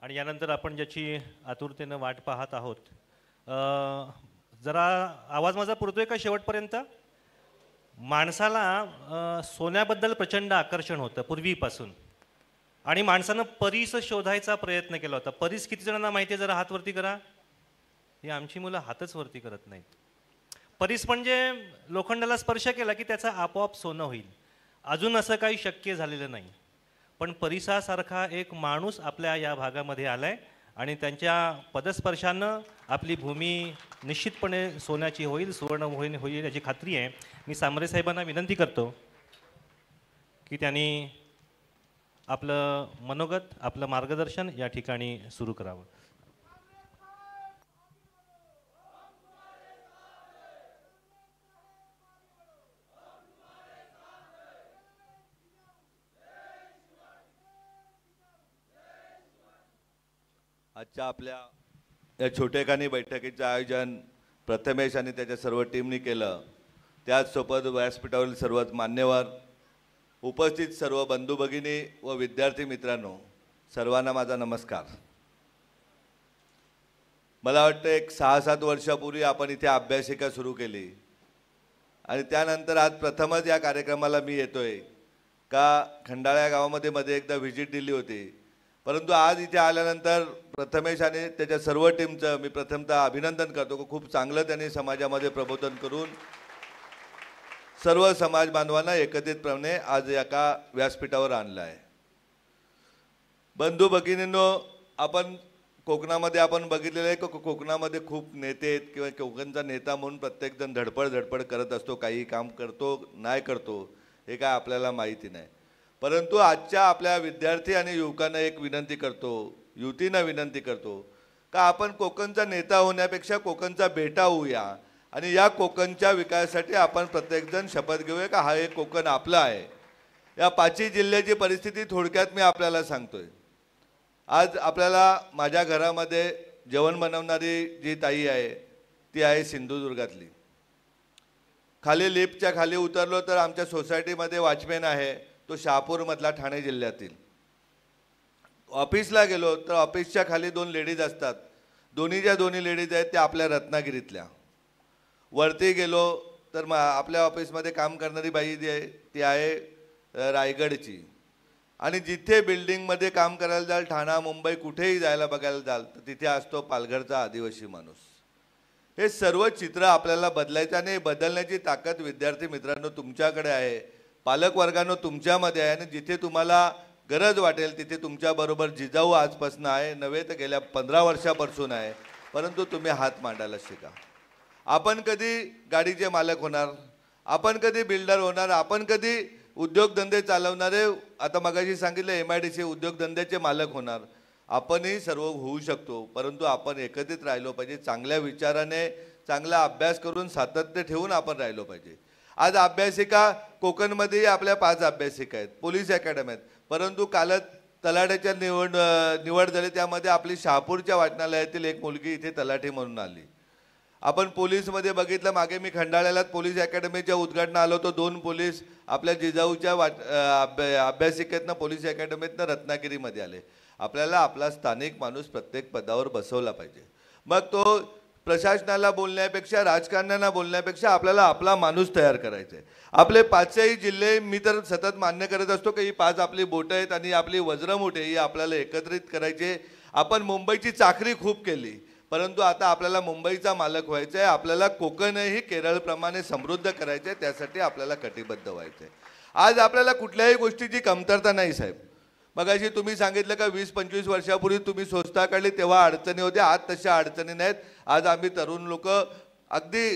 आणि यानंतर आपण ज्याची आतुरतेनं वाट पाहत आहोत, जरा आवाज माझा पुरतोय का शेवटपर्यंत? माणसाला सोन्याबद्दल प्रचंड आकर्षण होतं पूर्वीपासून, आणि माणसानं परीस शोधायचा प्रयत्न केला होता. परीस किती जणांना माहिती आहे? जरा हात वरती करा. ही आमची मुलं हातच वरती करत नाहीत. परीस म्हणजे लोखंडाला स्पर्श केला की त्याचा आपोआप सोनं होईल. अजून असं काही शक्य झालेलं नाही, पण परिसासारखा एक माणूस आपल्या या भागामध्ये आलाय आणि त्यांच्या पदस्पर्शानं आपली भूमी निश्चितपणे सोन्याची होईल, सुवर्ण होईल याची खात्री आहे. मी सांबरे साहेबांना विनंती करतो की त्यांनी आपलं मनोगत, आपलं मार्गदर्शन या ठिकाणी सुरू करावं. आजच्या आपल्या या छोटेखानी बैठकीचं आयोजन प्रथमेश आणि त्याच्या सर्व टीमनी केलं. त्याचसोबत व्यासपीठावरील सर्वच मान्यवर, उपस्थित सर्व बंधू भगिनी व विद्यार्थी मित्रांनो, सर्वांना माझा नमस्कार. मला वाटतं एक 6-7 वर्षापूर्वी आपण इथे अभ्यासिका सुरू केली आणि त्यानंतर आज प्रथमच या कार्यक्रमाला मी येतोय. का खंडाळा गावामध्ये मध्ये एकदा व्हिजिट दिली होती, परंतु आज इथे आल्यानंतर प्रथमेश आणि त्याच्या सर्व टीमचं मी प्रथमतः अभिनंदन करतो की खूप चांगलं त्यांनी समाजामध्ये प्रबोधन करून सर्व समाज बांधवांना एकत्रितपणे आज एका व्यासपीठावर आणलं आहे. बंधू भगिनींनो, आपण कोकणामध्ये आपण बघितलेलं आहे की कोकणामध्ये खूप नेते आहेत किंवा कोकणचा नेता म्हणून प्रत्येकजण धडपड करत असतो, काही काम करतो नाही करतो हे काय आपल्याला माहिती नाही. परंतु आजच्या आपल्या विद्यार्थी आणि युवकांना एक विनंती करतो, युवतींना विनंती करतो का आपण कोकणचा नेता होण्यापेक्षा कोकणचा बेटा होऊया आणि या कोकणच्या विकासासाठी आपण प्रत्येकजण शपथ घेऊया का हा एक कोकण आपलं आहे. या 5 जिल्ह्याची परिस्थिती थोडक्यात मी आपल्याला सांगतोय. आज आपल्याला माझ्या घरामध्ये जेवण बनवणारी जी ताई आहे ती आहे सिंधुदुर्गातली. खाली लिफ्टच्या खाली उतरलो तर आमच्या सोसायटीमध्ये वॉचमॅन आहे, तो शहापूरमधला, ठाणे जिल्ह्यातील. ऑफिसला गेलो तर ऑफिसच्या खाली 2 लेडीज असतात, दोन्ही लेडीज आहेत त्या आपल्या रत्नागिरीतल्या. वरती गेलो तर आपल्या ऑफिसमध्ये काम करणारी बाई जी आहे ती आहे रायगडची. आणि जिथे बिल्डिंगमध्ये काम करायला जाल, ठाणा मुंबई कुठेही जायला बघायला जाल तर तिथे असतो पालघरचा आदिवासी माणूस. हे सर्व चित्र आपल्याला बदलायचं आणि बदलण्याची ताकद विद्यार्थी मित्रांनो तुमच्याकडे आहे, पालकवर्गांनो तुमच्यामध्ये आहे. आणि जिथे तुम्हाला गरज वाटेल तिथे तुमच्याबरोबर जिजाऊ आजपासून आहे, नव्हे तर गेल्या 15 वर्षापासून आहे. परंतु तुम्ही हात मांडायला शिका. आपण कधी गाडीचे मालक होणार, आपण कधी बिल्डर होणार, आपण कधी उद्योगधंदे चालवणारे, आता मगाशी सांगितलं MIDC उद्योगधंद्याचे मालक होणार. आपणही सर्व होऊ शकतो, परंतु आपण एकत्रित राहिलो पाहिजे. चांगल्या विचाराने, चांगला अभ्यास करून सातत्य ठेवून आपण राहिलो पाहिजे. आज अभ्यासिका कोकणमध्येही आपल्या 5 अभ्यासिका आहेत, पोलीस अकॅडमी आहेत. परंतु कालच तलाट्याच्या निवड झाली, त्यामध्ये आपली शहापूरच्या वाचनालयातील एक मुलगी इथे तलाठी म्हणून आली. आपण पोलीसमध्ये बघितलं, मागे मी खंडाळ्याला पोलीस अकॅडमीच्या उद्घाटना आलो होतो. 2 पोलीस आपल्या जिजाऊच्या अभ्यासिकेतनं पोलीस अकॅडमीतनं रत्नागिरीमध्ये आले. आपल्याला आपला स्थानिक माणूस प्रत्येक पदावर बसवला पाहिजे. मग तो प्रशासनाला बोलण्यापेक्षा, राजकारण्यांना बोलण्यापेक्षा आपल्याला आपला माणूस तयार करायचा आहे. आपले 5ही जिल्हे मी तर सतत मान्य करत असतो की ही 5 आपली बोटं आहेत आणि आपली वज्रमुठे ही आपल्याला एकत्रित करायचे. आपण मुंबईची चाकरी खूप केली, परंतु आता आपल्याला मुंबईचा मालक व्हायचं आहे. आपल्याला कोकणही केरळप्रमाणे समृद्ध करायचं आहे, त्यासाठी आपल्याला कटिबद्ध व्हायचं आहे. आज आपल्याला कुठल्याही गोष्टीची कमतरता नाही साहेब. मगाशी तुम्ही सांगितलं का 20-25 वर्षापूर्वी तुम्ही संस्था काढली तेव्हा अडचणी होत्या, आज तशा अडचणी नाहीत. आज आम्ही तरुण लोक अगदी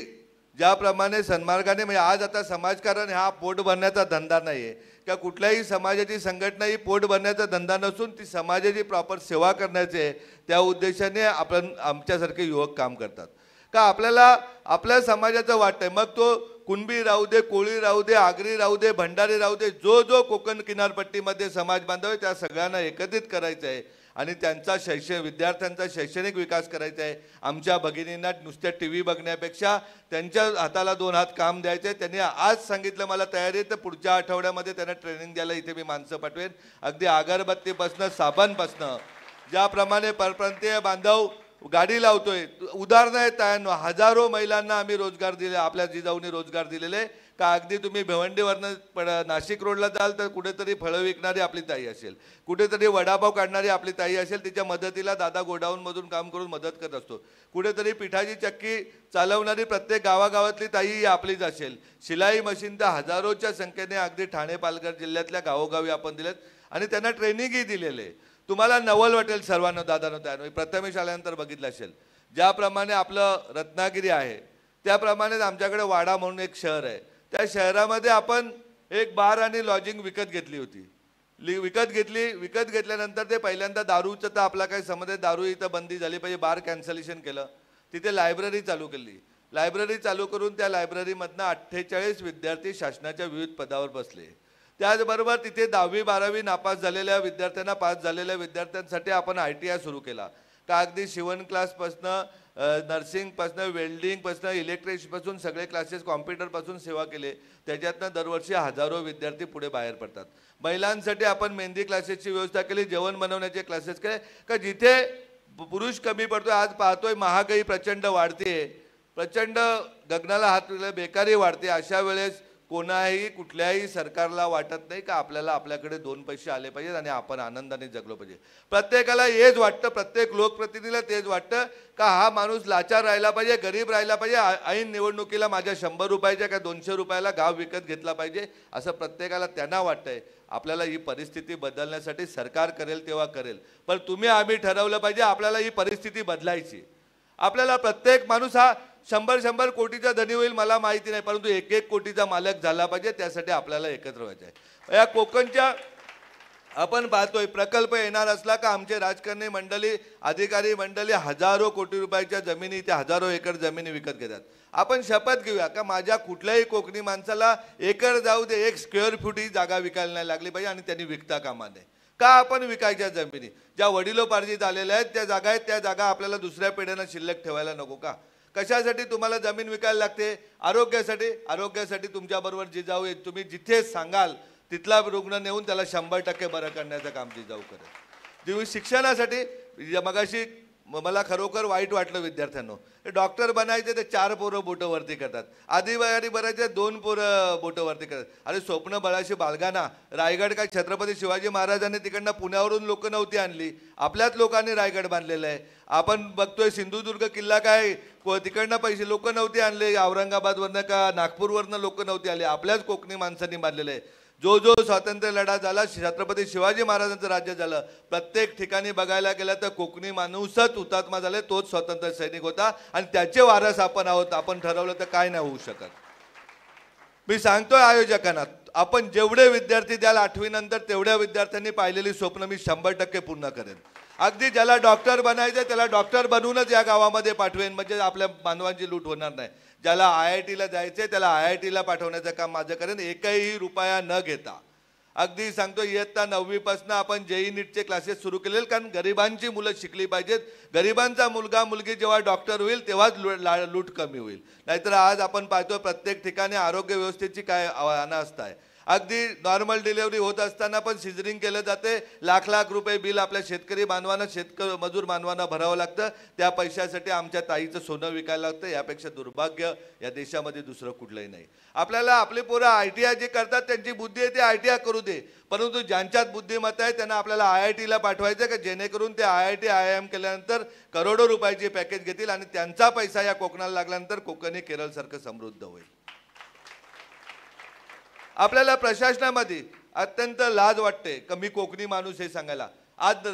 ज्याप्रमाणे सन्मार्गाने, म्हणजे आज आता समाजकारण हा पोट भरण्याचा धंदा नाही आहे का कुठल्याही समाजाची संघटना ही पोट भरण्याचा धंदा नसून ती समाजाची प्रॉपर सेवा करण्याचे आहे. त्या उद्देशाने आपण आमच्यासारखे युवक काम करतात का आपल्याला आपल्या समाजाचं वाटतंय. मग तो कुणबी राहू दे, कोळी राहू दे, आगरी राहू दे, भंडारी राहू दे, जो कोकण किनारपट्टीमध्ये समाज बांधव आहे त्या सगळ्यांना एकत्रित करायचं आहे आणि त्यांचा विद्यार्थ्यांचा शैक्षणिक विकास करायचा आहे. आमच्या भगिनींना नुसत्या TV बघण्यापेक्षा त्यांच्या हाताला 2 हात काम द्यायचे आहे. त्यांनी आज सांगितलं मला तयारी आहे, तर पुढच्या आठवड्यामध्ये त्यांना ट्रेनिंग द्यायला इथे मी माणसं पाठवेन. अगदी अगरबत्तीपासनं, साबणपासनं ज्याप्रमाणे परप्रांतीय बांधव गाडी लावतोय, उदाहरणं आहेत तायांनो. हजारो महिलांना आम्ही रोजगार दिले, आपल्या जिजाऊने रोजगार दिलेले. का अगदी तुम्ही भिवंडीवरनं नाशिक रोडला जाल तर कुठेतरी फळं विकणारी आपली ताई असेल, कुठेतरी वडापाव काढणारी आपली ताई असेल, तिच्या मदतीला दादा गोडाऊनमधून काम करून मदत करत असतो. कुठेतरी पिठाची चक्की चालवणारी प्रत्येक गावागावातली ताई ही आपलीच असेल. शिलाई मशीन तर हजारोच्या संख्येने अगदी ठाणे पालघर जिल्ह्यातल्या गावोगावी आपण दिलेत आणि त्यांना ट्रेनिंगही दिलेले. तुम्हाला नवल वाटेल सर्वांना दादानो त्यानं प्रथमेश आल्यानंतर बघितलं असेल, ज्याप्रमाणे आपलं रत्नागिरी आहे त्याप्रमाणेच आमच्याकडे वाडा म्हणून एक शहर आहे. त्या शहरामध्ये आपण एक बार आणि लॉजिंग विकत घेतली होती. विकत घेतल्यानंतर ते पहिल्यांदा दारूचं तर आपला काही समज आहे, दारू इथं बंदी झाली पाहिजे, बार कॅन्सलेशन केलं. तिथे लायब्ररी चालू केली. लायब्ररी चालू करून त्या लायब्ररीमधनं 48 विद्यार्थी शासनाच्या विविध पदावर बसले. त्याचबरोबर तिथे 10वी 12वी नापास झालेल्या विद्यार्थ्यांना, पास झालेल्या विद्यार्थ्यांसाठी आपण ITI सुरू केला. का अगदी शिवण क्लासपासनं, नर्सिंगपासनं, वेल्डिंगपासनं, इलेक्ट्रिशियनपासून सगळे क्लासेस, कॉम्प्युटरपासून सेवा केले. त्याच्यातनं दरवर्षी हजारो विद्यार्थी पुढे बाहेर पडतात. महिलांसाठी आपण मेहंदी क्लासेसची व्यवस्था केली, जेवण बनवण्याचे क्लासेस केले. का जिथे पुरुष कमी पडतोय, आज पाहतोय महागाई प्रचंड वाढते, प्रचंड गगनाला हात लागले, बेकारी वाढते. अशा वेळेस कोणाही कुठल्याही सरकारला वाटत नाही का आपल्याला आपल्याकडे 2 पैसे आले पाहिजेत आणि आपण आनंदाने जगलो पाहिजे. प्रत्येकाला हेच वाटतं, प्रत्येक लोकप्रतिनिधीला तेच वाटतं का हा माणूस लाचार राहिला पाहिजे, गरीब राहिला पाहिजे, ऐन निवडणुकीला माझ्या 100 रुपयाच्या का 200 रुपयाला गाव विकत घेतला पाहिजे असं प्रत्येकाला त्यांना वाटतंय. आपल्याला ही परिस्थिती बदलण्यासाठी सरकार करेल तेव्हा करेल, पण तुम्ही आम्ही ठरवलं पाहिजे आपल्याला ही परिस्थिती बदलायची. आपल्याला प्रत्येक माणूस हा 100 कोटीचा धनी होईल मला माहिती नाही, परंतु 1 कोटीचा मालक झाला पाहिजे. त्यासाठी आपल्याला एकत्र व्हायचं आहे. या कोकणच्या आपण पाहतोय प्रकल्प येणार असला का आमचे राजकारणी मंडळी, अधिकारी मंडळी हजारो कोटी रुपयाच्या जमिनी, त्या हजारो एकर जमिनी विकत घेतात. आपण शपथ घेऊया का माझ्या कुठल्याही कोकणी माणसाला एकर जाऊ दे, 1 स्क्वेअर फूट ही जागा विकायला नाही लागली पाहिजे आणि त्यांनी विकता कामा नये. का आपण विकायच्या जमिनी ज्या वडिलोपार्जित आलेल्या आहेत त्या जागा आहेत, त्या जागा आपल्याला दुसऱ्या पिढ्यांना शिल्लक ठेवायला नको का? कशासाठी तुम्हाला जमीन विकायला लागते? आरोग्यासाठी. आरोग्यासाठी तुमच्याबरोबर जिजाऊ आहेत. तुम्ही जिथे सांगाल तिथला रुग्ण नेऊन त्याला 100% बरं करण्याचं काम जिजाऊ करेल. तुम्ही शिक्षणासाठी, मगाशी मला खरोखर वाईट वाटलं विद्यार्थ्यांनो, डॉक्टर बनायचे ते 4 पोरं बोटं वरती करतात, आदिवासी बनायचे 2 पोरं बोटं वरती करतात. अरे स्वप्न बळाशी बाळगाना. रायगड काय छत्रपती शिवाजी महाराजांनी तिकडनं पुण्यावरून लोक नव्हती आणली, आपल्याच लोकांनी रायगड बांधलेला आहे. आपण बघतोय सिंधुदुर्ग किल्ला काय तिकडनं पैसे लोक नव्हते आणले, औरंगाबादवरनं का नागपूरवरनं लोक नव्हते आले, आपल्याच कोकणी माणसांनी बांधलेलं आहे. जो जो स्वातंत्र्य लढा झाला, छत्रपती शिवाजी महाराजांचं राज्य झालं, प्रत्येक ठिकाणी बघायला गेलं तर कोकणी माणूसच हुतात्मा झाले, तोच स्वातंत्र्य सैनिक होता आणि त्याचे वारस आपण आहोत. आपण ठरवलं तर काय नाही होऊ शकत. मी सांगतोय आयोजकांना, आपण जेवढे विद्यार्थी द्याल 8वी नंतर तेवढ्या विद्यार्थ्यांनी पाहिलेली स्वप्न मी 100% पूर्ण करेन. अगदी ज्याला डॉक्टर बनायचं त्याला डॉक्टर बनवूनच या गावामध्ये पाठवेन, म्हणजे आपल्या मानवांची लूट होणार नाही. ज्याला IITला जायचंय त्याला IITला पाठवण्याचं काम माझं करेन, 1ही रुपया न घेता. अगदी सांगतो इयत्ता 9वी पासून आपण JEE नीटचे क्लासेस सुरू केले, कारण गरिबांची मुलं शिकली पाहिजेत. गरिबांचा मुलगा मुलगी जेव्हा डॉक्टर होईल तेव्हाच लूट कमी होईल. नाहीतर आज आपण पाहतो प्रत्येक ठिकाणी आरोग्य व्यवस्थेची काय अनावस्था आहे. अगदी नॉर्मल डिलिव्हरी होत असताना पण सिझरिंग केलं जाते, लाख रुपये बिल आपल्या शेतकरी बांधवांना, मजूर बांधवांना भरावं लागतं. त्या पैशासाठी आमच्या ताईचं सोनं विकायला लागतं. यापेक्षा दुर्भाग्य या देशामध्ये दुसरं कुठलंही नाही. आपल्याला आपले पोरं ITI जे करतात त्यांची बुद्धी आहे ते ITI करू दे, परंतु ज्यांच्यात बुद्धिमत्ता आहे त्यांना आपल्याला IITला पाठवायचं का जेणेकरून ते IIT IIM केल्यानंतर करोडो रुपयाची पॅकेज घेतील आणि त्यांचा पैसा या कोकणाला लागल्यानंतर कोकणी केरळसारखं समृद्ध होईल. आपल्याला प्रशासनामध्ये अत्यंत लाज वाटते का मी कोकणी माणूस हे सांगायला. आज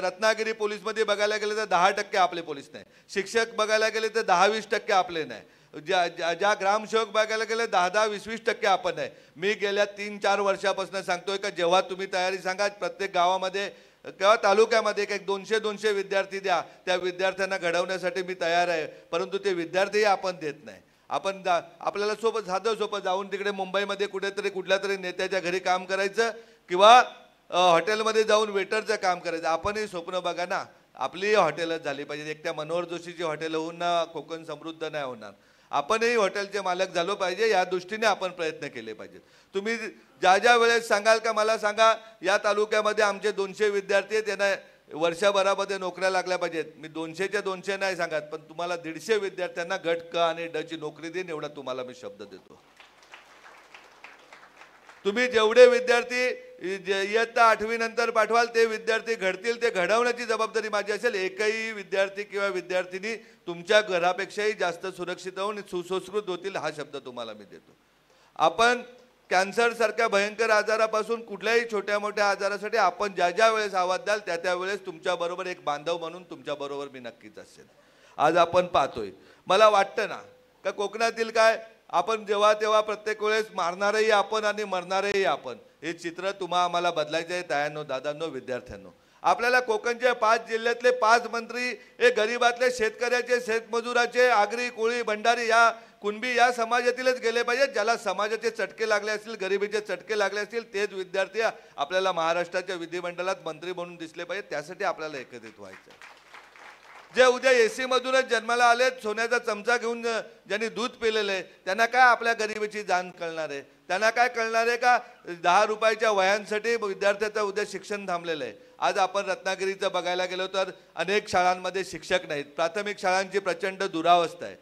रत्नागिरी पोलीसमध्ये बघायला गेले तर 10% आपले पोलीस नाही, शिक्षक बघायला गेले तर 10-20% आपले नाही, ज्या ग्रामसेवक बघायला गेले 10-20% आपण नाही. मी गेल्या 3-4 वर्षापासून सांगतोय का जेव्हा तुम्ही तयारी सांगा प्रत्येक गावामध्ये किंवा तालुक्यामध्ये एक 200 विद्यार्थी द्या, त्या विद्यार्थ्यांना घडवण्यासाठी मी तयार आहे. परंतु ते विद्यार्थीही आपण देत नाही. आपण आपल्याला साधं सोपं जाऊन तिकडे मुंबईमध्ये कुठेतरी कुठल्या तरी नेत्याच्या घरी काम करायचं किंवा हॉटेलमध्ये जाऊन वेटरचं काम करायचं. आपणही स्वप्न बघा ना, आपली हॉटेलच झाली पाहिजे. एकट्या मनोहर जोशीची हॉटेल होऊन ना कोकण समृद्ध नाही होणार. आपणही हॉटेलचे मालक झालो पाहिजे, या दृष्टीने आपण प्रयत्न केले पाहिजेत. तुम्ही ज्या वेळेस सांगाल का मला सांगा या तालुक्यामध्ये आमचे 200 विद्यार्थी आहेत, त्यांना वर्षभरामध्ये नोकऱ्या लागल्या पाहिजेत. मी 200च्या 200 नाही सांगत, पण तुम्हाला 150 विद्यार्थ्यांना गट क आणि ड ची नोकरी देईन एवढा तुम्हाला मी शब्द देतो. तुम्ही जेवढे विद्यार्थी इयत्ता 8वी नंतर पाठवाल ते विद्यार्थी घडतील, ते घडवण्याची जबाबदारी माझी असेल. एकही विद्यार्थी किंवा विद्यार्थिनी तुमच्या घरापेक्षाही जास्त सुरक्षित होऊन सुसंस्कृत होतील हा शब्द तुम्हाला मी देतो. आपण कॅन्सर सारख्या भयंकर आजारापासून कुठल्याही छोट्या मोठ्या आजारासाठी आपण ज्या ज्या वेळेस आवाज द्याल त्या त्या वेळेस तुमच्याबरोबर एक बांधव म्हणून तुमच्याबरोबर मी नक्कीच असेल. आज आपण पाहतोय, मला वाटतं ना का कोकणातील काय आपण जेव्हा तेव्हा प्रत्येक वेळेस मारणारही आपण आणि मरणारही आपण, हे चित्र तुम्हा आम्हाला बदलायचं आहे. तायांनो, दादांनो, विद्यार्थ्यांनो, आपल्याला कोकणच्या 5 जिल्ह्यातले 5 मंत्री हे गरीबातले शेतकऱ्याचे, शेतमजुराचे, आगरी, कोळी, भंडारी या कुणबी या समाजातीलच गेले पाहिजेत. ज्याला समाजाचे चटके लागले असतील, गरिबीचे चटके लागले असतील तेच विद्यार्थी आपल्याला महाराष्ट्राच्या विधिमंडळात मंत्री म्हणून दिसले पाहिजेत. त्यासाठी आपल्याला एकत्रित व्हायचं आहे. जे उद्या एसी मधूनच जन्माला आले, सोन्याचा चमचा घेऊन ज्यांनी दूध पिलेलं आहे, त्यांना काय आपल्या गरिबीची जाण कळणार आहे? त्यांना काय कळणार आहे का 10 रुपयाच्या वह्यांसाठी विद्यार्थ्याचं उद्या शिक्षण थांबलेलं आहे? आज आपण रत्नागिरीचं बघायला गेलो तर अनेक शाळांमध्ये शिक्षक नाहीत. प्राथमिक शाळांची प्रचंड दुरावस्था आहे.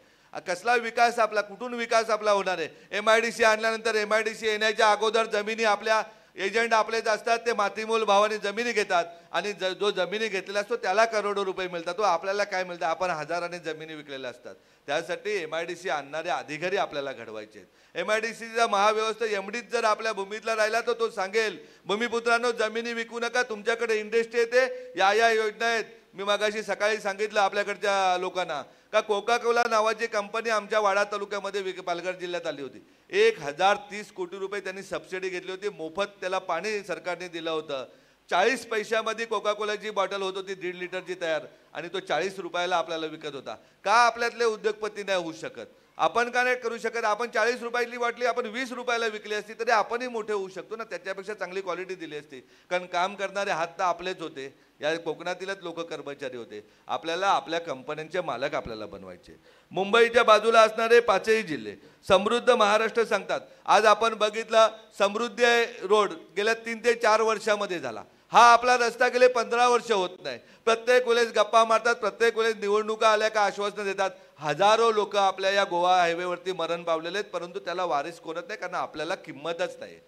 कसला विकास आपला, कुठून विकास आपला होणार आहे? MIDC आणल्यानंतर MIDC येण्याच्या अगोदर जमिनी आपल्या एजंट आपलेच असतात, ते मातीमोल भावाने जमिनी घेतात आणि जो जमिनी घेतलेला असतो त्याला करोडो रुपये मिळतात. तो आपल्याला काय मिळतं? आपण हजाराने जमिनी विकलेल्या असतात. त्यासाठी MIDC आणणारे अधिकारी आपल्याला घडवायचे आहेत. MIDCचा महाव्यवस्था MDच जर आपल्या भूमीतला राहिला तर तो सांगेल, भूमिपुत्रांनो जमिनी विकू नका, तुमच्याकडे इंडस्ट्री येते, या या योजना आहेत. मी मगाशी सकाळी सांगितलं आपल्याकडच्या लोकांना का कोका कोला नावाची कंपनी आमच्या वाडा तालुक्यामध्ये पालघर जिल्ह्यात आली होती. 1030 कोटी रुपये त्यांनी सबसिडी घेतली होती, मोफत त्याला पाणी सरकारने दिलं होतं. 40 पैशामध्ये कोका कोलाची बॉटल होत होती 1.5 लिटरची तयार, आणि तो 40 रुपयाला आपल्याला विकत होता. का आपल्यातले उद्योगपती नाही होऊ शकत? आपण का नाही करू शकत? आपण 40 रुपयाची बाटली आपण 20 रुपयाला विकली असती तरी आपणही मोठे होऊ शकतो ना, त्याच्यापेक्षा चांगली क्वालिटी दिली असती. कारण काम करणारे हात तर आपलेच होते, या कोकणातीलच लोक कर्मचारी होते. आपल्याला आपल्या कंपन्यांचे मालक आपल्याला बनवायचे. मुंबईच्या बाजूला असणारे 5ही जिल्हे समृद्ध महाराष्ट्र सांगतात. आज आपण बघितलं समृद्धी रोड गेल्या 3 ते 4 वर्षामध्ये झाला. हा आपला रस्ता गेले 15 वर्ष होत नाही. प्रत्येक वेळेस गप्पा मारतात, प्रत्येक वेळेस निवडणुका आल्या का आश्वासनं देतात. हजारो लोक आपल्या या गोवा हायवेवरती मरण पावलेले आहेत, परंतु त्याला वारीस कोणत नाही, कारण आपल्याला किंमतच नाही.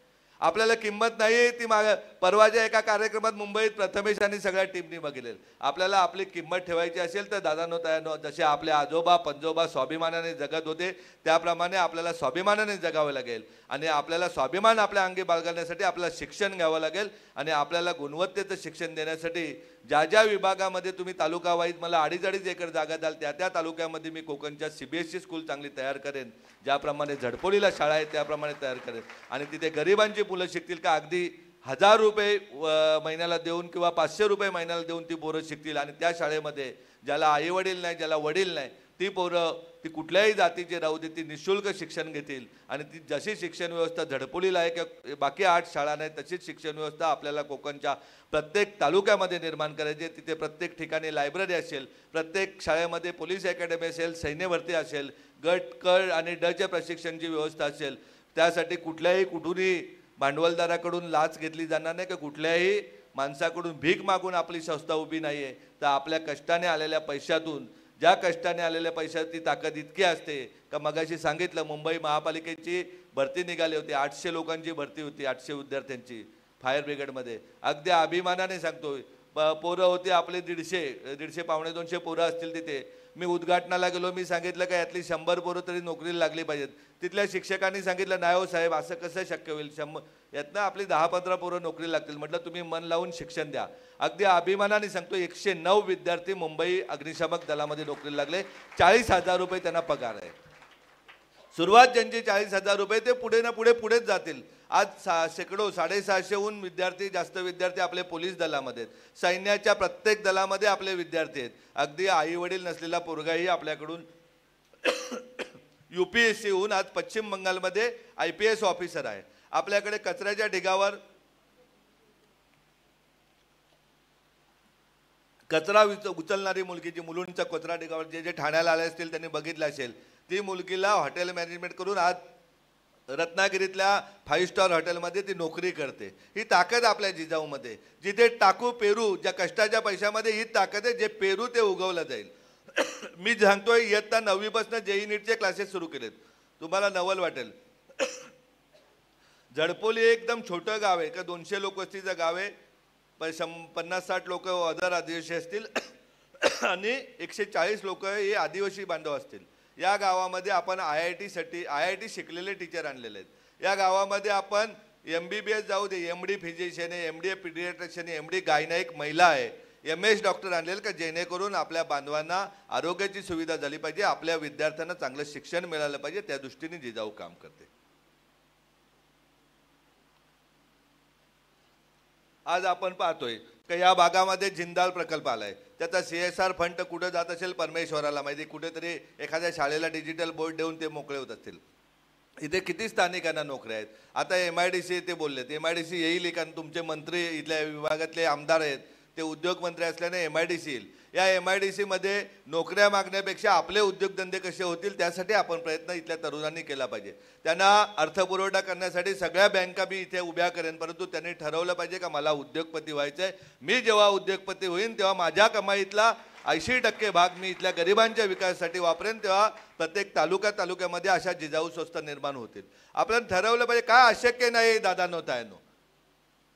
आपल्याला किंमत नाही. ती परवाच्या एका कार्यक्रमात मुंबईत प्रथमेश आणि सगळ्या टीमनी बघितले. आपल्याला आपली किंमत ठेवायची असेल तर दादांनो तायांनो, जसे आपले आजोबा पंजोबा स्वाभिमानाने जगत होते त्याप्रमाणे आपल्याला स्वाभिमानाने जगावं लागेल. आणि आपल्याला स्वाभिमान आपल्या अंगी बाळगण्यासाठी आपल्याला शिक्षण घ्यावं लागेल. आणि आपल्याला गुणवत्तेचं शिक्षण देण्यासाठी ज्या ज्या विभागामध्ये तुम्ही तालुका वाईज मला 2.5 एकर जागा द्याल त्या त्या तालुक्यामध्ये मी कोकणच्या CBSE स्कूल चांगली तयार करेन. ज्याप्रमाणे झडपोलीला शाळा आहे त्याप्रमाणे तयार करेन. आणि तिथे गरिबांची मुलं शिकतील का अगदी 1000 रुपये महिन्याला देऊन किंवा 500 रुपये महिन्याला देऊन ती पोरं शिकतील. आणि त्या शाळेमध्ये ज्याला आईवडील नाही, ज्याला वडील नाही, ती पोरं ती कुठल्याही जातीचे राहू दे, ती निःशुल्क शिक्षण घेतील. आणि ती जशी शिक्षण व्यवस्था झडपोलीला आहे किंवा बाकी 8 शाळा नाही तशीच शिक्षण व्यवस्था आपल्याला कोकणच्या प्रत्येक तालुक्यामध्ये निर्माण करायची. तिथे प्रत्येक ठिकाणी लायब्ररी असेल, प्रत्येक शाळेमध्ये पोलीस अकॅडमी असेल, सैन्य भरती असेल, गट क आणि ड च्या प्रशिक्षणाची व्यवस्था असेल. त्यासाठी कुठल्याही कुठूनही भांडवलदाराकडून लाच घेतली जाणार नाही, की कुठल्याही माणसाकडून भीक मागून आपली संस्था उभी नाही आहे. तर आपल्या कष्टाने आलेल्या पैशातून, ज्या कष्टाने आलेल्या पैशाची ताकद इतकी असते का मगाशी सांगितलं मुंबई महापालिकेची भरती निघाली होती, 800 लोकांची भरती होती, 800 विद्यार्थ्यांची फायर ब्रिगेडमध्ये. अगदी अभिमानाने सांगतोय. पोरं होती आपले 150 पावणे 200 पोरं असतील तिथे. मी उद्घाटनाला गेलो, मी सांगितलं का यातली 100 पोरं तरी नोकरीला लागली पाहिजेत. तिथल्या शिक्षकांनी सांगितलं नाही हो साहेब, असं कसं शक्य होईल, यातनं आपली 10-15 पोरं नोकरी लागतील. म्हटलं तुम्ही मन लावून शिक्षण द्या. अगदी अभिमानाने सांगतो 109 विद्यार्थी मुंबई अग्निशामक दलामध्ये नोकरीला लागले. 40,000 रुपये त्यांना पगार आहे. सुरुवात ज्यांची 40,000 रुपये ते पुढे ना पुढेच जातील. आज शेकडो 650हून जास्त विद्यार्थी आपले पोलीस दलामध्ये आहेत. सैन्याच्या प्रत्येक दलामध्ये आपले विद्यार्थी आहेत. अगदी आई वडील नसलेला पोरगाही आपल्याकडून UPSC होऊन आज पश्चिम बंगालमध्ये IPS ऑफिसर आहे. आपल्याकडे कचऱ्याच्या ढिगावर कचरा उचलणारी मुलगी, जी मुलुंडच्या कचरा ढिगावर जे ठाण्याला आले असतील त्यांनी बघितलं असेल, ती मुलगीला हॉटेल मॅनेजमेंट करून आज रत्नागिरीतल्या 5 स्टार हॉटेलमध्ये ती नोकरी करते. ही ताकद आपल्या जिजाऊमध्ये. जिथे टाकू पेरू, ज्या कष्टाच्या पैशामध्ये ही ताकद आहे, जे पेरू ते उगवलं जाईल. मी सांगतोय इयत्ता 9वी पासून जेई नीटचे क्लासेस सुरू केलेत. तुम्हाला नवल वाटेल. जडपोली एकदम छोटं गाव आहे का 200 लोकवस्तीचं गाव आहे. 50-60 लोक अदर आदिवासी असतील आणि 140 लोक हे आदिवासी बांधव असतील. या गावामध्ये आपण IIT शिकलेले टीचर आणलेले आहेत. या गावामध्ये आपण MBBS जाऊ दे, MD फिजिशियन आहे, MD पीडियाट्रिशियन आहे, MD गायनाईक महिला आहे, MS डॉक्टर आणलेले का जेणेकरून आपल्या बांधवांना आरोग्याची सुविधा झाली पाहिजे, आपल्या विद्यार्थ्यांना चांगलं शिक्षण मिळालं पाहिजे. त्या दृष्टीने जिजाऊ काम करते. आज आपण पाहतोय की या भागामध्ये जिंदाल प्रकल्प आलाय. त्याचा CSR फंड कुठे जात असेल परमेश्वराला माहिती. कुठेतरी एखाद्या शाळेला डिजिटल बोर्ड देऊन ते मोकळे होत असतील. इथे किती स्थानिकांना नोकऱ्या आहेत. आता MIDC ते बोललेत MIDC येईल कारण तुमचे मंत्री इथल्या विभागातले आमदार आहेत, ते उद्योग मंत्री असल्याने MIDC येईल. या MIDC मध्ये नोकऱ्या मागण्यापेक्षा आपले उद्योगधंदे कसे होतील त्यासाठी आपण प्रयत्न इथल्या तरुणांनी केला पाहिजे. त्यांना अर्थपुरवठा करण्यासाठी सगळ्या बँका मी इथे उभ्या करेन, परंतु त्यांनी ठरवलं पाहिजे का मला उद्योगपती व्हायचं आहे. मी जेव्हा उद्योगपती होईन तेव्हा माझ्या कमाईतला 80% भाग मी इथल्या गरिबांच्या विकासासाठी वापरेन. तेव्हा प्रत्येक तालुक्यामध्ये अशा जिजाऊ संस्था निर्माण होतील. आपण ठरवलं पाहिजे. काय अशक्य नाही दादांनो ताईंनो,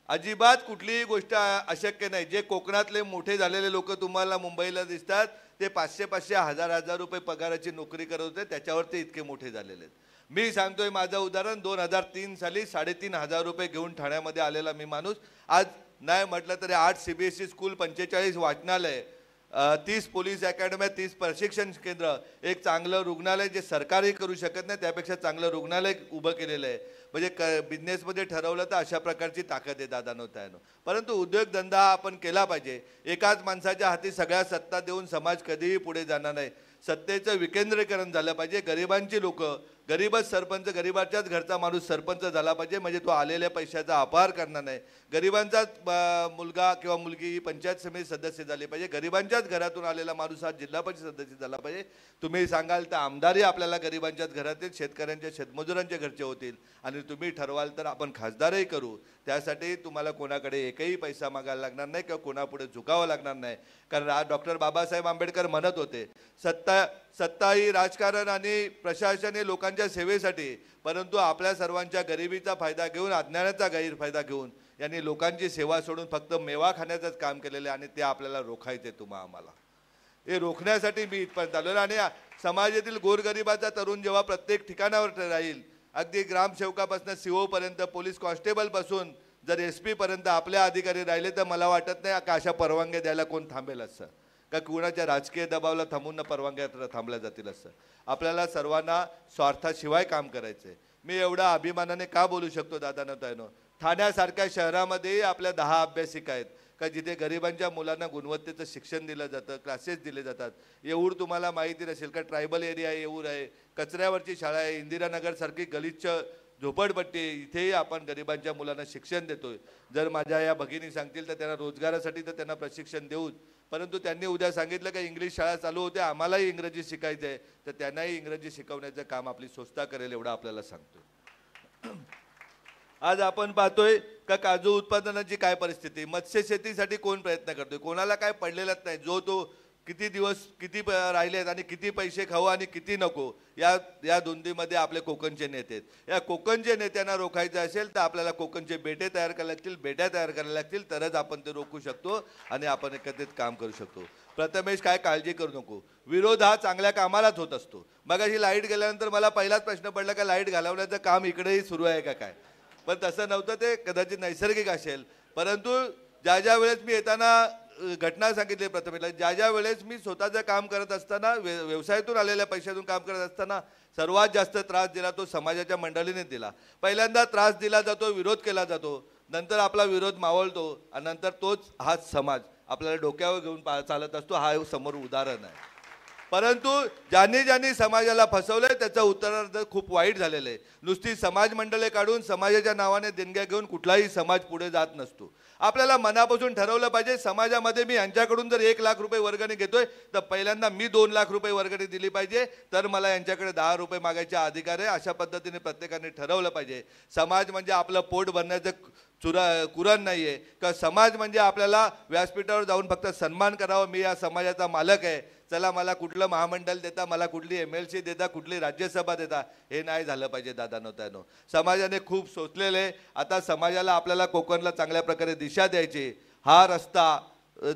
अजिबात कुठलीही गोष्ट अशक्य नाही. जे कोकणातले मोठे झालेले लोक तुम्हाला मुंबईला दिसतात ते 500-500, 1000-1000 रुपये पगाराची नोकरी करत होते, त्याच्यावर ते इतके मोठे झालेले आहेत. मी सांगतोय माझं उदाहरण. 2003 साली 3500 रुपये घेऊन ठाण्यामध्ये आलेला मी माणूस आज नाही म्हटलं तरी 8 CBSE स्कूल, 45 वाचनालय, 30 पोलीस अकॅडम्या, 30 प्रशिक्षण केंद्र, एक चांगलं रुग्णालय जे सरकारही करू शकत नाही त्यापेक्षा चांगलं रुग्णालय उभं केलेलं आहे. म्हणजे बिझनेसमध्ये ठरवलं तर अशा प्रकारची ताकद आहे दादांनो ताईंनो. परंतु उद्योगधंदा आपण केला पाहिजे. एकाच माणसाच्या हाती सगळ्या सत्ता देऊन समाज कधीही पुढे जाणार नाही. सत्तेचं विकेंद्रीकरण झालं पाहिजे. गरिबांची लोक, गरीबच सरपंच, गरिबाच्याच घरचा माणूस सरपंच झाला पाहिजे, म्हणजे तो आलेल्या पैशाचा अपहार करणार नाही. गरिबांचाच मुलगा किंवा मुलगी ही पंचायत समिती सदस्य झाली पाहिजे. गरिबांच्याच घरातून आलेला माणूस हा जिल्हा परिषद सदस्य झाला पाहिजे. तुम्ही सांगाल तर आमदारही आपल्याला गरिबांच्याच घरातील, शेतकऱ्यांच्या, शेतमजुरांच्या घरचे होतील आणि तुम्ही ठरवाल तर आपण खासदारही करू. त्यासाठी तुम्हाला कोणाकडे एकही पैसा मागायला लागणार नाही किंवा कोणापुढे झुकावं लागणार नाही. कारण आज डॉक्टर बाबासाहेब आंबेडकर म्हणत होते सत्ता ही राजकारण आणि प्रशासन हे लोकांच्या सेवेसाठी, परंतु आपल्या सर्वांच्या गरिबीचा फायदा घेऊन, अज्ञानाचा गैरफायदा घेऊन यांनी लोकांची सेवा सोडून फक्त मेवा खाण्याचंच काम केलेलं आहे आणि ते आपल्याला रोखायचे. आम्हाला हे रोखण्यासाठी मी इथपर्यंत आलो. आणि समाजातील गोरगरिबाचा तरुण जेव्हा प्रत्येक ठिकाणावर राहील, अगदी ग्रामसेवकापासून CO पर्यंत, पोलीस कॉन्स्टेबलपासून जर SP पर्यंत आपल्या अधिकारी राहिले तर मला वाटत नाही का अशा परवानग्या द्यायला कोण थांबेल असं, का कुणाच्या राजकीय दबावाला थांबून परवानग्या थांबल्या जातील असं. आपल्याला सर्वांना स्वार्थाशिवाय काम करायचं आहे. मी एवढा अभिमानाने का बोलू शकतो दादांनो ताईंनो, ठाण्यासारख्या शहरामध्ये आपल्या 10 अभ्यासिका आहेत का जिथे गरिबांच्या मुलांना गुणवत्तेचं शिक्षण दिलं जातं, क्लासेस दिले जातात. येऊर तुम्हाला माहिती नसेल का, ट्रायबल एरिया येऊर आहे, कचऱ्यावरची शाळा आहे, इंदिरानगरसारखी गलिच्छ झोपडपट्टी, इथेही आपण गरिबांच्या मुलांना शिक्षण देतोय. जर माझ्या या भगिनी सांगतील तर त्यांना रोजगारासाठी तर त्यांना प्रशिक्षण देऊच, परंतु त्यांनी उद्या सांगितलं का इंग्लिश शाळा चालू होत्या, आम्हालाही इंग्रजी शिकायचं आहे, तर त्यांनाही इंग्रजी शिकवण्याचं काम आपली संस्था करेल एवढं आपल्याला सांगतोय. आज आपण पाहतोय का काजू उत्पादनाची काय परिस्थिती. मत्स्य शेतीसाठी कोण प्रयत्न करतोय, कोणाला काय पडलेलंच नाही. जो तो किती दिवस किती राहिलेत आणि किती पैसे खाऊ आणि किती नको, या धुंदीमध्ये आपले कोकणचे नेते आहेत. या कोकणचे नेत्यांना रोखायचं असेल तर आपल्याला कोकणचे बेटे तयार करायला लागतील, बेट्या तयार करायला लागतील, तरच आपण ते रोखू शकतो आणि आपण एकत्रित काम करू शकतो. प्रथमेश काय काळजी करू नको, विरोध हा चांगल्या कामालाच होत असतो. मगाशी लाईट गेल्यानंतर मला पहिलाच प्रश्न पडला का लाईट घालवण्याचं काम इकडेही सुरू आहे का काय, पण तसं नव्हतं. ते कदाचित नैसर्गिक असेल, परंतु ज्या वेळेस मी येताना घटना सांगितली प्रथमेशला, ज्या वेळेस मी स्वतःचं काम करत असताना, व्यवसायातून आलेल्या पैशातून काम करत असताना सर्वात जास्त त्रास दिला तो समाजाच्या मंडळीने दिला. पहिल्यांदा त्रास दिला जातो, विरोध केला जातो, नंतर आपला विरोध मावळतो आणि नंतर तोच हाच समाज आपल्याला डोक्यावर घेऊन चालत असतो. हा समोर उदाहरण आहे. परंतु ज्यांनी ज्यांनी समाजाला फसवलंय त्याचं उत्तरार्ध खूप वाईट झालेलं आहे. नुसती समाज मंडळे काढून समाजाच्या नावाने देणग्या घेऊन कुठलाही समाज पुढे जात नसतो. आपल्याला मनापासून ठरवलं पाहिजे, समाजामध्ये मी यांच्याकडून जर 1 लाख रुपये वर्गणी घेतोय तर पहिल्यांदा मी 2 लाख रुपये वर्गणी दिली पाहिजे, तर मला यांच्याकडे 10 रुपये मागायचा अधिकार आहे. अशा पद्धतीने प्रत्येकाने ठरवलं पाहिजे. समाज म्हणजे आपलं पोट भरण्याचं कुरण नाही आहे का समाज म्हणजे आपल्याला व्यासपीठावर जाऊन फक्त सन्मान करावा, मी या समाजाचा मालक आहे, चला मला कुठलं महामंडळ देता, मला कुठली MLC देता, कुठली राज्यसभा देता, हे नाही झालं पाहिजे. दादानो त्यानो समाजाने खूप सोचलेले. आता समाजाला आपल्याला कोकणला चांगल्या प्रकारे दिशा द्यायची. हा रस्ता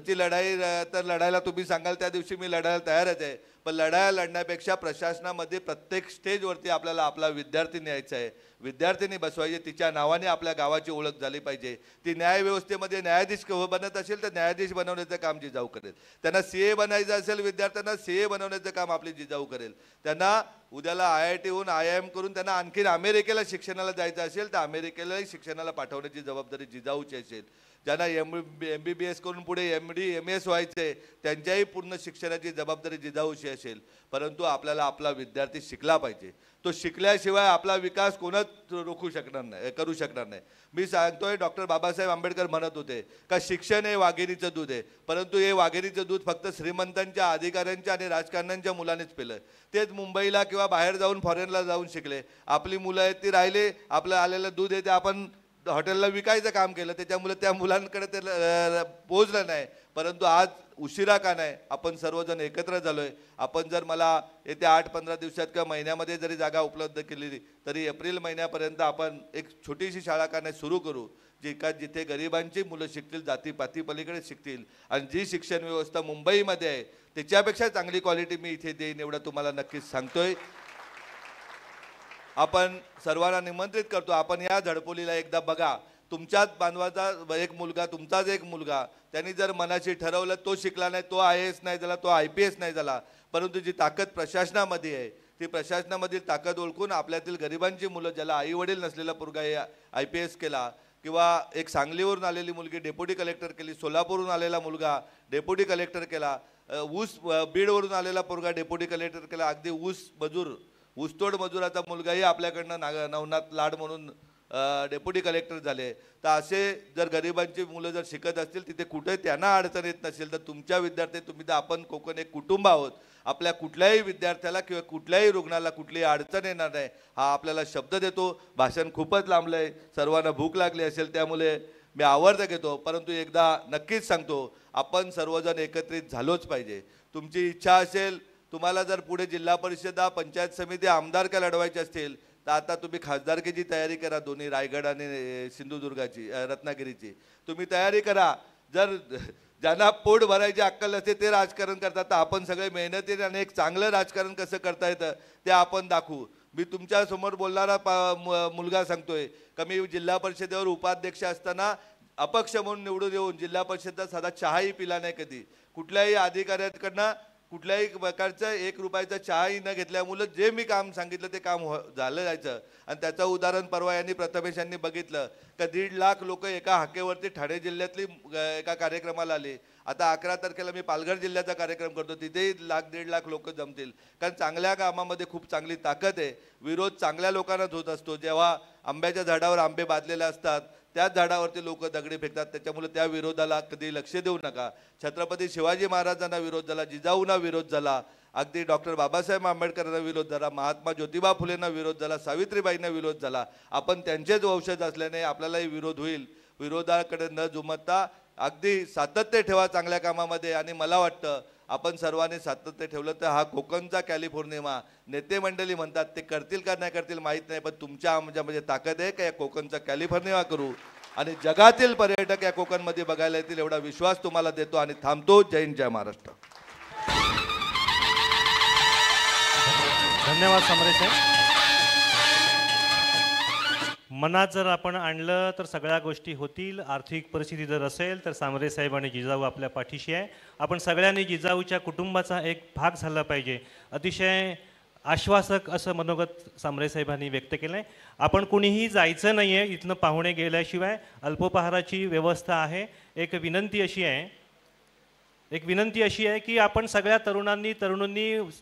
ती लढाई तर लढायला तुम्ही सांगाल त्या दिवशी मी लढायला तयारच आहे, पण लढाया लढण्यापेक्षा प्रशासनामध्ये प्रत्येक स्टेजवरती आपल्याला आपला विद्यार्थी न्यायचा आहे, विद्यार्थिनी बसवायची, तिच्या नावाने आपल्या गावाची ओळख झाली पाहिजे. ती न्यायव्यवस्थेमध्ये न्यायाधीश बनत असेल तर न्यायाधीश बनवण्याचं काम जिजाऊ करेल. त्यांना CA बनायचं असेल विद्यार्थ्यांना CA बनवण्याचं काम आपली जिजाऊ करेल. त्यांना उद्याला IIT होऊन IIM करून त्यांना आणखीन अमेरिकेला शिक्षणाला जायचं असेल तर अमेरिकेलाही शिक्षणाला पाठवण्याची जबाबदारी जिजाऊची असेल. ज्यांना MBBS करून पुढे MD MS व्हायचे त्यांच्याही पूर्ण शिक्षणाची जबाबदारी जिजाऊची असेल. परंतु आपल्याला आपला विद्यार्थी शिकला पाहिजे. तो शिकल्याशिवाय आपला विकास कोणच रोखू शकणार नाही, करू शकणार नाही. मी सांगतोय, डॉक्टर बाबासाहेब आंबेडकर म्हणत होते का शिक्षण हे वाघिणीचं दूध आहे, परंतु हे वाघिणीचं दूध फक्त श्रीमंतांच्या, अधिकाऱ्यांच्या आणि राजकारण्यांच्या मुलांनीच पिलं. तेच मुंबईला किंवा बाहेर जाऊन फॉरेनला जाऊन शिकले. आपली मुलं आहेत ती राहिले, आपलं आलेलं दूध आहे ते आपण हॉटेलला विकायचं काम केलं, त्याच्यामुळे त्या मुलांकडे ते पोहोचलं नाही. परंतु आज उशिरा का नाही, आपण सर्वजण एकत्र झालोय. आपण जर मला येत्या 8-15 दिवसात किंवा महिन्यामध्ये जरी जागा उपलब्ध केली तरी एप्रिल महिन्यापर्यंत आपण एक छोटीशी शाळा का नाही सुरू करू, जिथे गरिबांची मुलं शिकतील, जातीपाती पलीकडे शिकतील. आणि जी शिक्षण व्यवस्था मुंबईमध्ये आहे त्याच्यापेक्षा चांगली क्वालिटी मी इथे देईन, एवढं तुम्हाला नक्कीच सांगतोय. आपण सर्वांना निमंत्रित करतो, आपण या झडपोलीला एकदा बघा. तुमच्याच बांधवाचा एक मुलगा, तुमचाच एक मुलगा, त्यांनी जर मनाशी ठरवलं, तो शिकला नाही, तो IAS नाही झाला, तो IPS नाही झाला, परंतु जी ताकद प्रशासनामध्ये आहे ती प्रशासनामधील ताकद ओळखून आपल्यातील गरिबांची मुलं, ज्याला आई वडील नसलेला पोरगा IPS केला, किंवा एक सांगलीवरून आलेली मुलगी डेप्युटी कलेक्टर केली, सोलापूरहून आलेला मुलगा डेप्युटी कलेक्टर केला, बीडवरून आलेला पोरगा डेप्युटी कलेक्टर केला, अगदी ऊसतोड मजुराचा मुलगाही आपल्याकडनं नवनाथ लाड म्हणून डेप्युटी कलेक्टर झाले. तर असे जर गरिबांची मुलं जर शिकत असतील तिथे कुठे त्यांना अडचण येत नसेल तर तुमच्या विद्यार्थी, तुम्ही तर, आपण कोकण एक कुटुंब आहोत, आपल्या कुठल्याही विद्यार्थ्याला किंवा कुठल्याही रुग्णाला कुठलीही अडचण येणार नाही हा आपल्याला शब्द देतो. भाषण खूपच लांबलं आहे, सर्वांना भूक लागली असेल त्यामुळे मी आवर्त घेतो, परंतु एकदा नक्कीच सांगतो, आपण सर्वजण एकत्रित झालोच पाहिजे. तुमची इच्छा असेल, तुम्हाला जर पुढे जिल्हा परिषदा, पंचायत समिती, आमदारक्या लढवायचे असतील तर आता तुम्ही खासदारकीची तयारी करा. दोन्ही रायगड आणि सिंधुदुर्गाची, रत्नागिरीची तुम्ही तयारी करा. जर ज्यांना पोट भरायची अक्कल असते ते राजकारण करतात, तर आपण सगळे मेहनतीने आणि एक चांगलं राजकारण कसं करता येतं ते आपण दाखवू. मी तुमच्या समोर बोलणारा मुलगा सांगतोय का मी जिल्हा परिषदेवर उपाध्यक्ष असताना अपक्ष म्हणून निवडून येऊन जिल्हा परिषदेचा साधा चहाही पिला नाही कधी. कुठल्याही अधिकाऱ्यांकडनं कुठल्याही प्रकारचा 1 रुपयाचा चहाही न घेतल्यामुळं जे मी काम सांगितलं ते काम झालं जायचं. आणि त्याचं उदाहरण परवा यांनी, प्रथमेश यांनी बघितलं का 1.5 लाख लोक एका हाकेवरती ठाणे जिल्ह्यातली एका कार्यक्रमाला आले. आता 11 तारखेला मी पालघर जिल्ह्याचा कार्यक्रम करतो, तिथेही 1.5 लाख लोक जमतील. कारण चांगल्या कामामध्ये खूप चांगली ताकद आहे. विरोध चांगल्या लोकांनाच होत असतो. जेव्हा आंब्याच्या झाडावर आंबे बांधलेले असतात त्याच झाडावरती लोक दगडी फेकतात, त्याच्यामुळे त्या विरोधाला कधी लक्ष देऊ नका. छत्रपती शिवाजी महाराजांना विरोध झाला, जिजाऊंना विरोध झाला, अगदी डॉक्टर बाबासाहेब आंबेडकरांना विरोध झाला, महात्मा ज्योतिबा फुलेंना विरोध झाला, सावित्रीबाईंना विरोध झाला. आपण त्यांचेच वंशज असल्याने आपल्यालाही विरोध होईल. विरोधाकडे न जुमतता अगदी सातत्य ठेवा चांगल्या कामामध्ये. आणि मला वाटतं आपण सर्वांनी सातत्य ठेवलं तर हा कोकणचा कॅलिफोर्निया, नेते मंडळी म्हणतात ते करतील का नाही करतील माहीत नाही, पण तुमच्या आमच्यामध्ये ताकद आहे का या कोकणचा कॅलिफोर्निया करू आणि जगातील पर्यटक या कोकणमध्ये बघायला येतील, एवढा विश्वास तुम्हाला देतो आणि थांबतो. जय हिंद, जय महाराष्ट्र. धन्यवाद सामरे साहेब. मनात जर आपण आणलं तर सगळ्या गोष्टी होतील. आर्थिक परिस्थिती जर असेल तर सामरे साहेब आणि जिजाऊ आपल्या पाठीशी आहे. आपण सगळ्यांनी जिजाऊच्या कुटुंबाचा एक भाग झाला पाहिजे. अतिशय आश्वासक असं मनोगत सामरे साहेबांनी व्यक्त केलं आहे. आपण कुणीही जायचं नाही आहे इथनं, पाहुणे गेल्याशिवाय. अल्पोपहाराची व्यवस्था आहे. एक विनंती अशी आहे एक विनंती अशी आहे की आपण सगळ्या तरुणांनी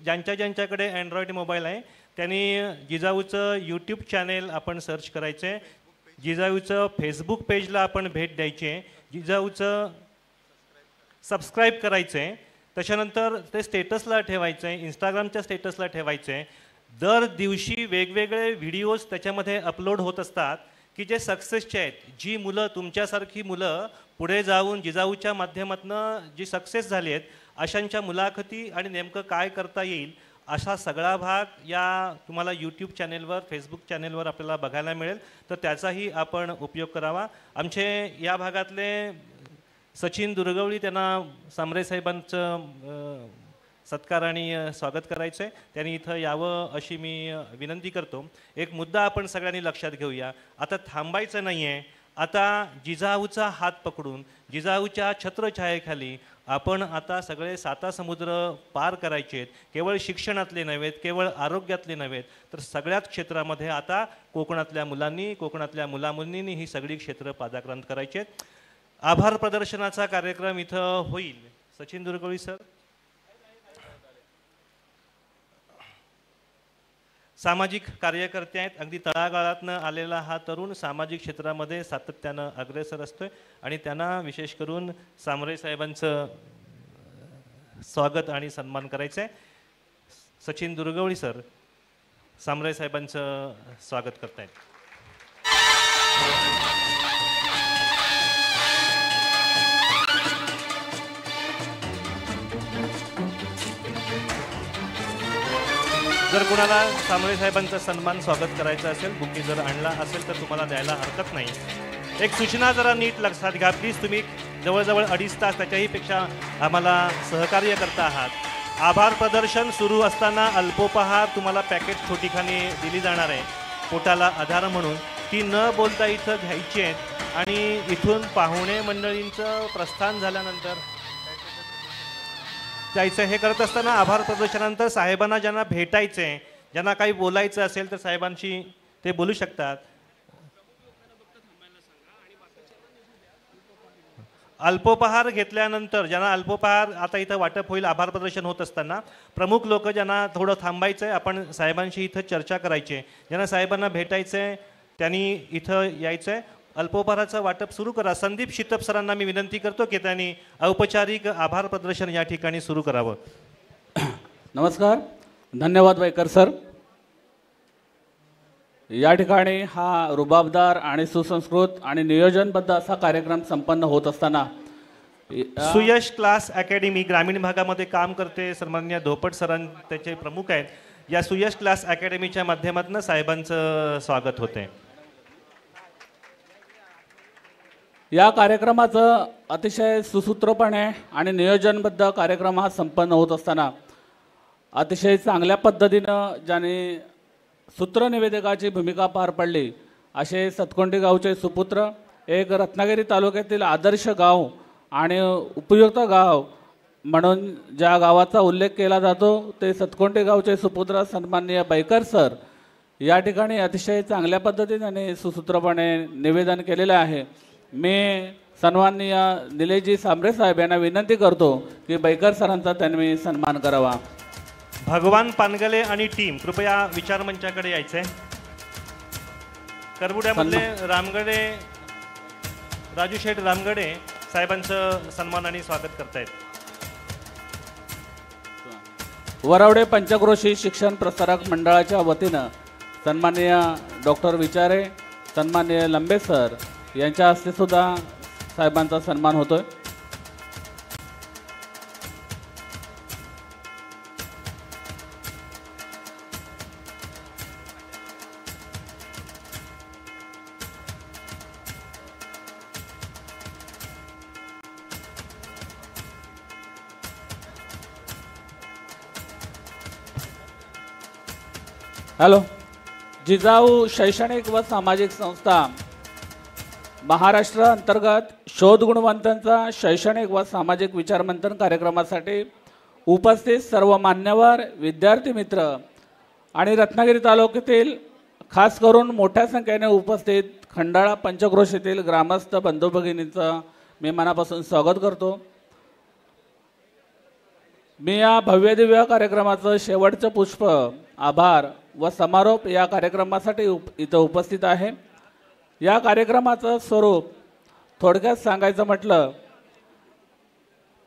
ज्यांच्याकडे अँड्रॉइड मोबाईल आहे त्यांनी जिजाऊचं यूट्यूब चॅनेल आपण सर्च करायचं आहे, जिजाऊचं फेसबुक पेजला आपण भेट द्यायची आहे, जिजाऊचं सबस्क्राईब करायचं आहे, त्याच्यानंतर ते स्टेटसला ठेवायचं आहे, इंस्टाग्रामच्या स्टेटसला ठेवायचं आहे. दर दिवशी वेगवेगळे व्हिडिओज त्याच्यामध्ये अपलोड होत असतात की जे सक्सेसचे आहेत. जी मुलं तुमच्यासारखी मुलं पुढे जाऊन जिजाऊच्या माध्यमातून जी सक्सेस झाली आहेत अशांच्या मुलाखती आणि नेमकं काय करता येईल असा सगळा भाग या तुम्हाला यूट्यूब चॅनेलवर फेसबुक चॅनेलवर आपल्याला बघायला मिळेल. तर त्याचाही आपण उपयोग करावा. आमचे या भागातले सचिन दुर्गवळी त्यांना सांबरे साहेबांचं सत्कार आणि स्वागत करायचं आहे, त्यांनी इथं यावं अशी मी विनंती करतो. एक मुद्दा आपण सगळ्यांनी लक्षात घेऊया. आता थांबायचं नाही आहे. आता जिजाऊचा हात पकडून जिजाऊच्या छत्रछायेखाली आपण आता सगळे साता समुद्र पार करायचे आहेत. केवळ शिक्षणातले नव्हेत, केवळ आरोग्यातले नव्हेत, तर सगळ्याच क्षेत्रामध्ये आता कोकणातल्या मुलांनी कोकणातल्या मुलामुलींनी ही सगळी क्षेत्र पादाक्रांत करायची आहेत. आभार प्रदर्शनाचा कार्यक्रम इथं होईल. सचिन दुर्गवळी सर. सामाजिक कार्यकर्ते आहेत. अगदी तळागाळातनं आलेला हा तरुण सामाजिक क्षेत्रामध्ये सातत्यानं अग्रेसर असतोय आणि त्यांना विशेष करून सांबरे साहेबांचं स्वागत आणि सन्मान करायचं आहे. सचिन दुर्गवळी सर सांबरे साहेबांचं स्वागत करतायत. जर कोणाला सांबरे साहेबांचा सन्मान स्वागत करायचा असेल, बुके जर आणला असेल तर तुम्हाला द्यायला हरकत नाही. एक सूचना जरा नीट लक्षात घ्या प्लीज. तुम्ही जवळजवळ 2.5 तास त्याच्याही पेक्षा आम्हाला सहकार्य करता आहात. आभार प्रदर्शन सुरू असताना अल्पोपहार तुम्हाला पॅकेट छोटीखानी दिली जाणार आहे पोटाला आधार म्हणून. ती न बोलता इथं घ्यायची आहेत आणि इथून पाहुणे मंडळींचं प्रस्थान झाल्यानंतर जायचं. हे करत असताना आभार प्रदर्शनानंतर साहेबांना ज्यांना भेटायचं आहे, ज्यांना काही बोलायचं असेल तर साहेबांशी ते बोलू शकतात. अल्पोपहार घेतल्यानंतर ज्यांना अल्पोपहार आता इथं वाटप होईल आभार प्रदर्शन होत असताना, प्रमुख लोक ज्यांना थोडं थांबायचं आहे, आपण साहेबांशी इथं चर्चा करायची आहे, ज्यांना साहेबांना भेटायचं आहे त्यांनी इथं यायचं आहे. अल्पोपहाराचं वाटप सुरू करा. संदीप शितप सरांना मी विनंती करतो की त्यांनी औपचारिक आभार प्रदर्शन या ठिकाणी सुरू करावं. नमस्कार, धन्यवाद वैकर सर. या ठिकाणी हा रुबाबदार आणि सुसंस्कृत आणि नियोजनबद्ध असा कार्यक्रम संपन्न होत असताना सुयश क्लास अकॅडमी ग्रामीण भागामध्ये काम करते. सन्माननीय धोपट सरां त्याचे प्रमुख आहेत. या सुयश क्लास अकॅडमीच्या माध्यमातून साहेबांचं स्वागत होते. या कार्यक्रमाचं अतिशय सुसूत्रपणे आणि नियोजनबद्ध कार्यक्रम हा संपन्न होत असताना अतिशय चांगल्या पद्धतीनं ज्याने सूत्रनिवेदकाची भूमिका पार पडली असे सतकोंडी गावचे सुपुत्र, एक रत्नागिरी तालुक्यातील आदर्श गाव आणि उपयुक्त गाव म्हणून ज्या गावाचा उल्लेख केला जातो ते सतकोंडी गावचे सुपुत्र सन्माननीय बैकर सर या ठिकाणी अतिशय चांगल्या पद्धतीने आणि सुसूत्रपणे निवेदन केलेलं आहे. मी सन्माननीय निलेशजी सांबरे साहेब यांना विनंती करतो की बैकर सरांचा त्यांनी सन्मान करावा. भगवान पानगले आणि टीम कृपया विचारमंचाकडे यायचंय. करबुड्यामधले रामगडे राजू शेठ रामगडे साहेबांचं सन्मान आणि स्वागत करतायत. वरवडे पंचक्रोशी शिक्षण प्रसारक मंडळाच्या वतीनं सन्माननीय डॉक्टर विचारे, सन्माननीय लंबे सर यांच्या हस्ते सुद्धा साहेबांचा सन्मान होतोय. हॅलो. जिजाऊ शैक्षणिक व सामाजिक संस्था महाराष्ट्र अंतर्गत शोध गुणवंतांचा शैक्षणिक व सामाजिक विचारमंथन कार्यक्रमासाठी उपस्थित सर्व मान्यवर, विद्यार्थी मित्र आणि रत्नागिरी तालुक्यातील खास करून मोठ्या संख्येने उपस्थित खंडाळा पंचक्रोशीतील ग्रामस्थ बंधू भगिनींचं मी मनापासून स्वागत करतो. मी या भव्यदिव्य कार्यक्रमाचं शेवटचं पुष्प, आभार व समारोप या कार्यक्रमासाठी इथं उपस्थित आहे. या कार्यक्रमाचं स्वरूप थोडक्यात सांगायचं म्हटलं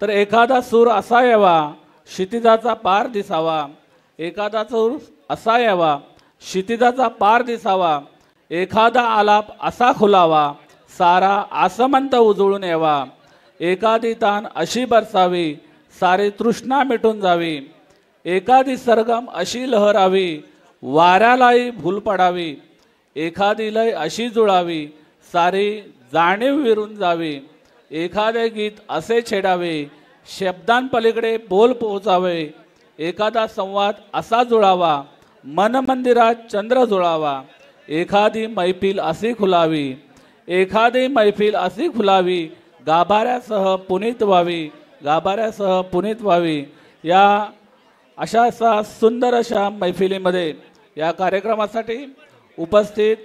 तर एखादा सूर असा यावा क्षितिजाचा पार दिसावा, एखादा सूर असा यावा क्षितिजाचा पार दिसावा, एखादा आलाप असा खुलावा सारा आसमंत उजळून यावा, एखादी तान अशी बरसावी सारी तृष्णा मिटून जावी, एखादी सरगम अशी लहरावी वाऱ्यालाही भूल पडावी, एखादी लय अशी जुळावी सारी जाणीव विरून जावी, एखादे गीत असे छेडावे शब्दांपलीकडे बोल पोहोचावे, एखादा संवाद असा जुळावा मन मंदिरात चंद्र जुळावा, एखादी मैफिल अशी खुलावी, एखादी मैफिल अशी खुलावी गाभाऱ्यासह पुनीत व्हावी, गाभाऱ्यासह पुनीत व्हावी. या अशा सुंदर अशा मैफिलीमध्ये या कार्यक्रमासाठी उपस्थित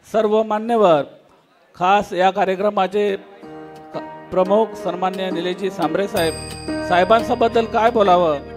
सर्व मान्यवर, खास या कार्यक्रमाचे प्रमुख सन्मान्य निलेशजी सांबरे साहेबांबद्दल काय बोलावं.